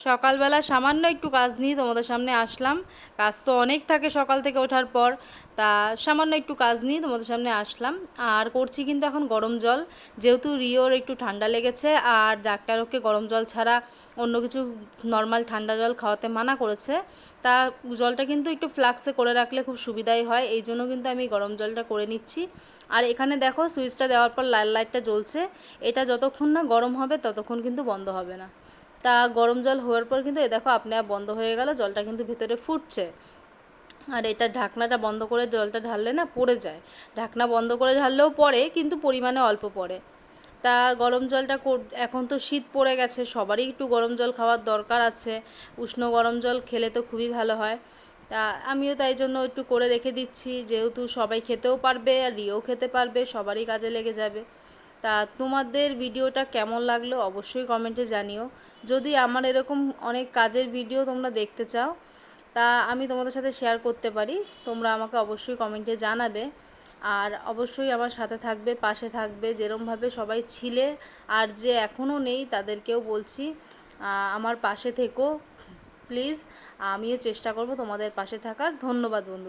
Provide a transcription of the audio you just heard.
সকালবেলা সামান্য একটু কাজ নিয়ে তোমাদের সামনে আসলাম। কাজ তো অনেক থাকে সকাল থেকে ওঠার পর, তা সামান্য একটু কাজ নিয়ে তোমাদের সামনে আসলাম। আর করছি কিন্তু এখন গরম জল, যেহেতু রিওর একটু ঠান্ডা লেগেছে আর ডাক্তার ওকে গরম জল ছাড়া অন্য কিছু নর্মাল ঠান্ডা জল খাওয়াতে মানা করেছে। তা জলটা কিন্তু একটু ফ্লাক্সে করে রাখলে খুব সুবিধাই হয়, এই জন্য কিন্তু আমি গরম জলটা করে নিচ্ছি। আর এখানে দেখো সুইচটা দেওয়ার পর লাল লাইটটা জ্বলছে, এটা যতক্ষণ না গরম হবে ততক্ষণ কিন্তু বন্ধ হবে না। তা গরম জল হওয়ার পর কিন্তু দেখো আপনি বন্ধ হয়ে গেল, জলটা কিন্তু ভিতরে ফুটছে। আর এটা ঢাকনাটা বন্ধ করে জলটা ঢাললে না পড়ে যায়, ঢাকনা বন্ধ করে ঢাললেও পড়ে কিন্তু পরিমাণে অল্প পড়ে। তা গরম জলটা এখন তো শীত পড়ে গেছে, সবারই একটু গরম জল খাওয়ার দরকার আছে, উষ্ণ গরম জল খেলে তো খুবই ভালো হয়। তা আমিও তাই জন্য একটু করে রেখে দিচ্ছি, যেহেতু সবাই খেতেও পারবে আর রিও খেতে পারবে, সবারই কাজে লেগে যাবে। তা তোমাদের ভিডিওটা কেমন লাগলো অবশ্যই কমেন্টে জানিও। যদি আমার এরকম অনেক কাজের ভিডিও তোমরা দেখতে চাও, তা আমি তোমাদের সাথে শেয়ার করতে পারি, তোমরা আমাকে অবশ্যই কমেন্টে জানাবে। আর অবশ্যই আমার সাথে থাকবে, পাশে থাকবে, যেরমভাবে সবাই ছিলে আর যে এখনও নেই তাদেরকেও বলছি আমার পাশে থেকো প্লিজ। আমিও চেষ্টা করব তোমাদের পাশে থাকার। ধন্যবাদ বন্ধু।